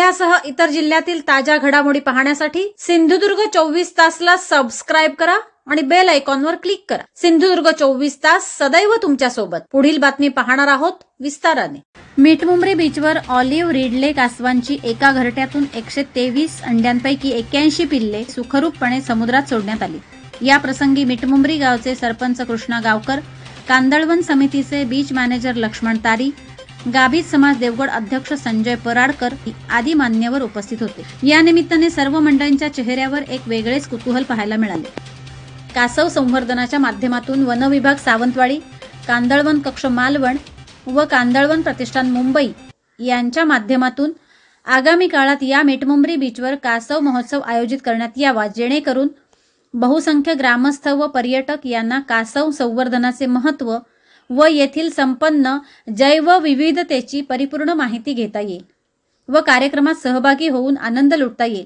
जिल्ह्यासह इतर जिल्ह्यातील ताज्या घडामोडी पाहण्यासाठी सिंधुदुर्ग 24 तासला सबस्क्राइब करा आणि बेल आयकॉनवर क्लिक करा। सिंधुदुर्ग 24 तास सदैव तुमच्या सोबत। पुढील बातमी पाहणार आहोत विस्ताराने। मिठमुंबरी बीचवर ऑलिव्ह रिडले कासवांची एका घरट्यातून 123 अंड्यांपैकी 81 पिल्ले सुखरूपपणे समुद्रात सोडण्यात आली। या प्रसंगी मिठमुंबरी गावचे सरपंच कृष्णा गावकर, कांदळवन समितीचे बीच मॅनेजर लक्ष्मण तारी, गाभित समाज देवगड अध्यक्ष संजय पराडकर आदी मान्यवर उपस्थित होते। या निमित्ताने सर्व मंडळींच्या चेहऱ्यावर एक वेगळेच कुतूहल पाहायला मिळाले। कासव संवर्धनाच्या माध्यमातून वन विभाग सावंतवाडी, कांदळवन कक्ष मालवण व कांदळवन प्रतिष्ठान मुंबई यांच्या माध्यमातून आगामी काळात या मिठमुंबरी बीचवर कासव महोत्सव आयोजित करण्यात यावा, जेणेकरून बहुसंख्य ग्रामस्थ व पर्यटक यांना कासव संवर्धनाचे महत्त्व व येथील संपन्न जैवविविधतेची परिपूर्ण माहिती घेता येईल व कार्यक्रमात सहभागी होऊन आनंद लुटता येईल,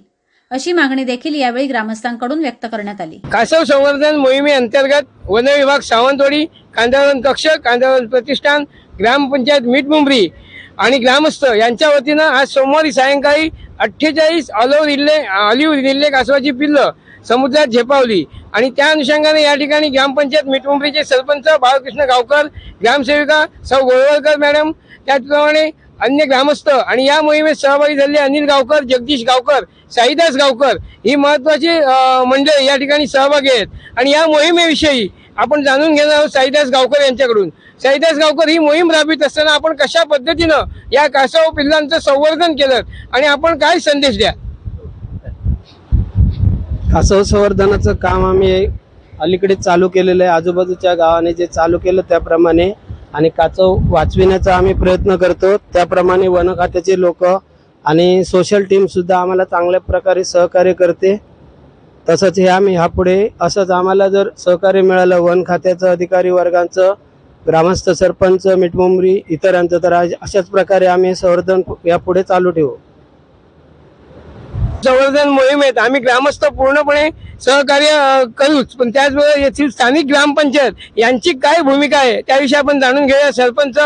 अशी मागणी देखील यावेळी ग्रामस्थांकडून व्यक्त करण्यात आली। कासव संवर्धन मोहिमेअंतर्गत वन विभाग सावंतवाडी, कांदळवन कक्ष, कांदळवन प्रतिष्ठान, ग्रामपंचायत मिठमुंबरी आणि ग्रामस्थ यांच्या वतीनं आज सोमवारी सायंकाळी 48 ऑलिव्ह रिडले कासवाची पिल्लं समुद्रात झेपावली आणि त्या अनुषंगाने या ठिकाणी ग्रामपंचायत मिठमुंबरीचे सरपंच बाळकृष्ण गावकर, ग्रामसेविका सौ गोळवळकर मॅडम, त्याचप्रमाणे अन्य ग्रामस्थ आणि या मोहिमेत सहभागी झालेले अनिल गावकर, जगदीश गावकर, साईदास गावकर ही महत्वाची मंडळी या ठिकाणी सहभागी आहेत। आणि या मोहिमेविषयी आपण जाणून घेणार आहोत साईदास गावकर यांच्याकडून। साईदास गावकर, ही मोहीम राबवित असताना आपण कशा पद्धतीनं या कासव पिल्लांचं संवर्धन केलं आणि आपण काय संदेश द्या? कासव संवर्धनाचं काम आम्ही अलीकडे चालू केलेलं आहे। आजूबाजूच्या गावाने जे चालू केलं त्याप्रमाणे आणि कासव वाचविण्याचा आम्ही प्रयत्न करतो। त्याप्रमाणे वन खात्याचे लोक आणि सोशल टीम सुद्धा आम्हाला चांगल्या प्रकारे सहकार्य करते। तसंच हे आम्ही ह्यापुढे असंच आम्हाला जर सहकार्य मिळालं वन खात्याचं, अधिकारी वर्गांचं, ग्रामस्थ, सरपंच, मिठमुंबरी इतरांचं, तर अशाच प्रकारे आम्ही संवर्धन यापुढे चालू ठेवू। संवर्धन मोहिमेत आम्ही ग्रामस्थ पूर्णपणे सहकार्य करूच, पण त्याचबरोबर येथील स्थानिक ग्रामपंचायत यांची काय भूमिका आहे त्याविषयी आपण जाणून घेऊया सरपंच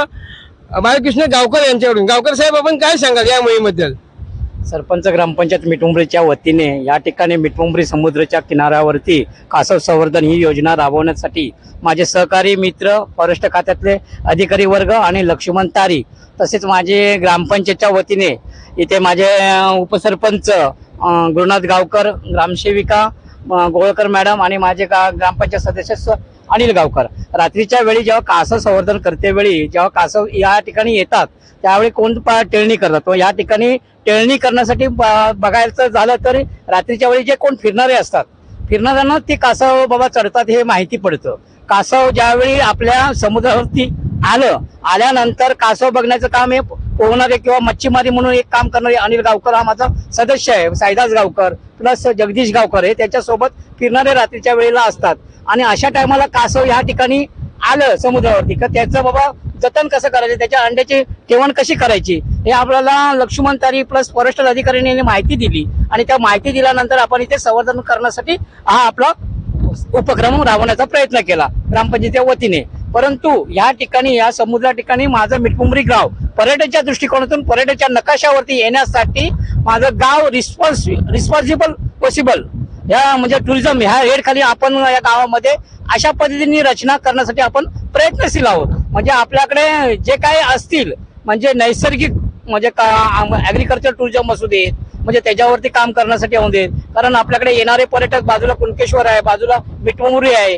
बाळकृष्ण गावकर यांच्याकडून। गावकर साहेब, आपण काय सांगाल या मोहिमेबद्दल? सरपंच ग्रामपंचायत मिठमुंबरीच्या वतीने या ठिकाणी मिठमुंबरी समुद्राच्या किनाऱ्यावरती कासव संवर्धन ही योजना राबवण्यासाठी माझे सहकारी मित्र, फॉरेस्ट खात्यातले अधिकारी वर्ग आणि लक्ष्मण तारी, तसेच माझे ग्रामपंचायतच्या वतीने इथे माझे उपसरपंच गुरुनाथ गावकर, ग्रामसेविका गोळकर मॅडम आणि माझे ग्रामपंचायत सदस्य अनिल गावकर, रात्रीच्या वेळी जेव्हा कासव संवर्धन करते वेळी जेव्हा कासव या ठिकाणी येतात त्यावेळी कोण टेळणी करतात, तो या ठिकाणी टेळणी करण्यासाठी बघायचं झालं तर रात्रीच्या वेळी जे कोण फिरणारे असतात, फिरणाऱ्यांना ते कासव बाबा चढतात हे माहिती पडतं। कासव ज्यावेळी आपल्या समुद्रावरती आल्यानंतर कासव बघण्याचं काम हे पोहणारे किंवा मच्छीमारी म्हणून एक काम करणारे अनिल गावकर हा माझा सदस्य आहे, साईदास गावकर प्लस जगदीश गावकर हे त्याच्यासोबत फिरणारे रात्रीच्या वेळेला असतात। आणि अशा टायमाला कासव या ठिकाणी आलं समुद्रावरती का त्याचं बाबा जतन कसं करायचं, त्याच्या अंड्याची ठेवण कशी करायची हे आपल्याला लक्ष्मण तारी प्लस फॉरेस्ट अधिकाऱ्यांनी माहिती दिली आणि त्या माहिती दिल्यानंतर आपण इथे संवर्धन करण्यासाठी हा आपला उपक्रम राबवण्याचा प्रयत्न केला ग्रामपंचायतीच्या वतीने। परंतु या ठिकाणी या समुद्रा ठिकाणी माझं मिठमुंबरी गाव पर्यटनाच्या दृष्टिकोनातून पर्यटनाच्या नकाशावरती येण्यासाठी माझं गाव रिस्पॉन्सिबल पॉसिबल या म्हणजे टुरिझम ह्या हेड खाली आपण या गावामध्ये अशा पद्धतीने रचना करण्यासाठी आपण प्रयत्नशील आहोत। म्हणजे आपल्याकडे जे काही असतील म्हणजे नैसर्गिक म्हणजे ऍग्रिकल्चर टुरिझम असू देत, म्हणजे त्याच्यावरती काम करण्यासाठी होऊ देत, कारण आपल्याकडे येणारे पर्यटक बाजूला कुणकेश्वर आहे, बाजूला मिठमुंबरी आहे,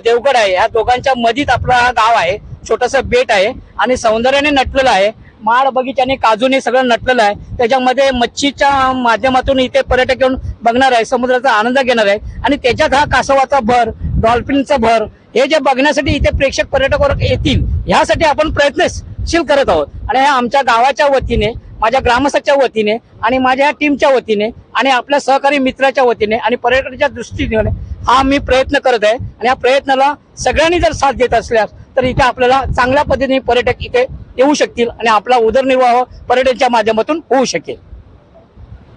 देवगड आहे, या दोघांच्या मधीत आपला गाव आहे, छोटंसं बेट आहे आणि सौंदर्याने नटलेलं आहे, माड बगीचाने काजूने सगळं नटलेलं आहे। त्याच्यामध्ये मच्छीच्या माध्यमातून इथे पर्यटक येऊन बघणार आहे, समुद्राचा आनंद घेणार आहे आणि त्याच्यात हा कासवाचा भर, डॉल्फिनचा भर हे जे बघण्यासाठी इथे प्रेक्षक पर्यटक वर्ग येतील यासाठी आपण प्रयत्नशील करत आहोत। आणि आमच्या गावाच्या वतीने, माझ्या ग्रामस्थांच्या वतीने आणि माझ्या टीमच्या वतीने आणि आपल्या सहकारी मित्राच्या वतीने आणि पर्यटनाच्या दृष्टीने हा मी प्रयत्न करत आहे आणि या प्रयत्नाला सगळ्यांनी जर साथ देत असल्यास तर इथे आपल्याला चांगल्या पद्धतीने पर्यटक इथे येऊ शकतील आणि आपला उदरनिर्वाह पर्यटनाच्या माध्यमातून होऊ शकेल।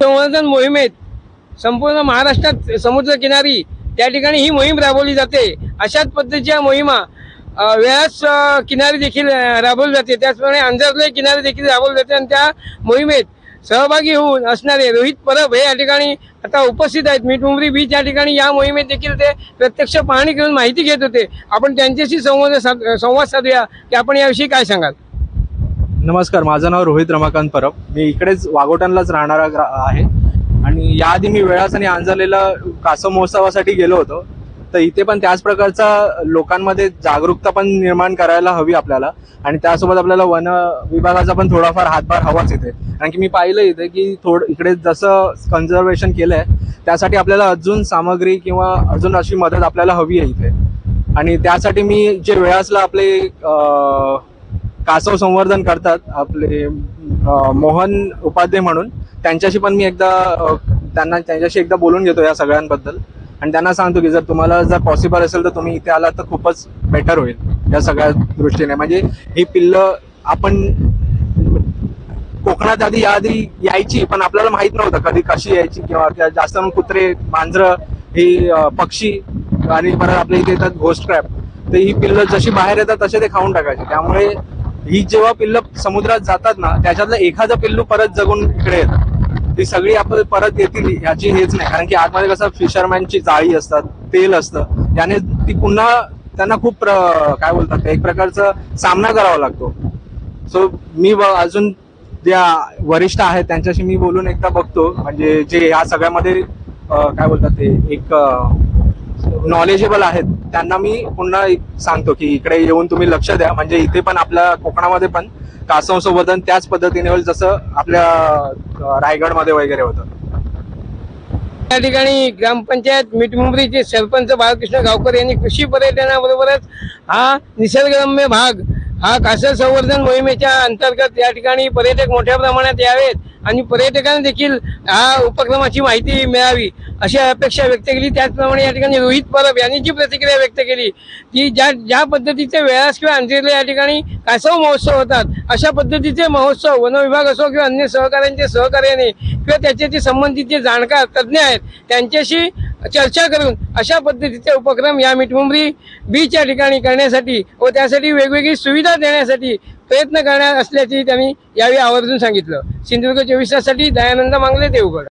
संवर्धन मोहिमेत संपूर्ण महाराष्ट्रात समुद्रकिनारी त्या ठिकाणी ही मोहीम राबवली जाते। अशाच पद्धतीच्या मोहिमा वेळाच किनारी देखील राबवली जाते, त्याचप्रमाणे अंजरले किनारी देखील राबवली जाते आणि त्या मोहिमेत सहभागी होऊन असणारे रोहित परब हे या ठिकाणी आता उपस्थित आहेत. मिठमुंबरी बीच या ठिकाणी या मोहिमेत देखील ते प्रत्यक्ष पाहणी करून माहिती घेत होते. आपण त्यांच्याशी संवाद साधूया की आपण याविषयी काय सांगाल. नमस्कार, माझं नाव रोहित रमाकांत परब. मी इकडेच वाघोटणलाच राहणारा आहे आणि याआधी मी वेळास आणि आंजरलेला कासव महोत्सवासाठी गेलो होतो. तर इथे पण त्याच प्रकारचा लोकांमध्ये जागरूकता पण निर्माण करायला हवी आपल्याला आणि त्यासोबत आपल्याला वन विभागाचा पण थोडाफार हातभार हवाच इथे. कारण की मी पाहिलं इथे की इकडे जसं कन्झर्वेशन केलंय त्यासाठी आपल्याला अजून सामग्री किंवा अजून अशी मदत आपल्याला हवी आहे इथे. आणि त्यासाठी मी जे वेळासला आपले कासव संवर्धन करतात आपले मोहन उपाध्याय म्हणून, त्यांच्याशी पण मी त्यांच्याशी एकदा बोलून घेतो या सगळ्यांबद्दल आणि त्यांना सांगतो की जर तुम्हाला जर पॉसिबल असेल तर तुम्ही इथे आलात तर खूपच बेटर होईल या सगळ्या दृष्टीने. म्हणजे ही पिल्लं आपण कोकणात याआधी यायची पण आपल्याला माहित नव्हतं कधी कशी यायची किंवा जास्त करून कुत्रे, मांजरं, ही पक्षी आणि परत आपल्या इथे येतात घोस्ट क्रॅब. तर ही पिल्लं जशी बाहेर येतात तसे ते खाऊन टाकायचे. त्यामुळे ही जेव्हा पिल्लं समुद्रात जातात ना त्याच्यातलं एखादं पिल्लू परत जगून इकडे येतात. ती सगळी आपण परत येतील याची हेच नाही, कारण की आतमध्ये कसं फिशरमॅनची जाळी असतात, तेल असतं, याने ती पुन्हा त्यांना खूप काय बोलतात एक प्रकारचा सामना करावा लागतो. सो मी अजून ज्या वरिष्ठ आहेत त्यांच्याशी मी बोलून एकदा बघतो, म्हणजे जे या सगळ्यामध्ये काय बोलतात ते एक नॉलेजेबल आहेत त्यांना मी पुन्हा सांगतो की इकडे येऊन तुम्ही लक्ष द्या. म्हणजे इथे पण आपल्या कोकणामध्ये पण कासव संवर्धन त्याच पद्धतीने होईल जसं आपल्या रायगडमध्ये वगैरे होतं. या ठिकाणी ग्रामपंचायत मिठमुंबरीचे सरपंच बाळकृष्ण गावकर यांनी कृषी पर्यटनाबरोबरच हा निसर्गरम्य भाग हा कासव संवर्धन मोहिमेच्या अंतर्गत या ठिकाणी पर्यटक मोठ्या प्रमाणात यावेत आणि पर्यटकांना देखील हा उपक्रमाची माहिती मिळावी अशी अपेक्षा व्यक्त केली. त्याचप्रमाणे या ठिकाणी रोहित परब यांनी जी प्रतिक्रिया व्यक्त केली की ज्या पद्धतीचे वेळास किंवा अंधेरले या ठिकाणी कासव महोत्सव होतात अशा पद्धतीचे महोत्सव वन विभाग असो किंवा अन्य सहकाऱ्यांच्या सहकार्याने किंवा त्याच्याशी संबंधित जे जाणकार तज्ज्ञ आहेत त्यांच्याशी चर्चा करून अशा पद्धतीचे उपक्रम या मिठमुंबरी बीच या ठिकाणी करण्यासाठी व त्यासाठी वेगवेगळी सुविधा देण्यासाठी प्रयत्न करणार असल्याचे त्यांनी यावेळी आवर्जून सांगितलं. सिंधुदुर्ग 24 ताससाठी दयानंद मांगले, देवगड.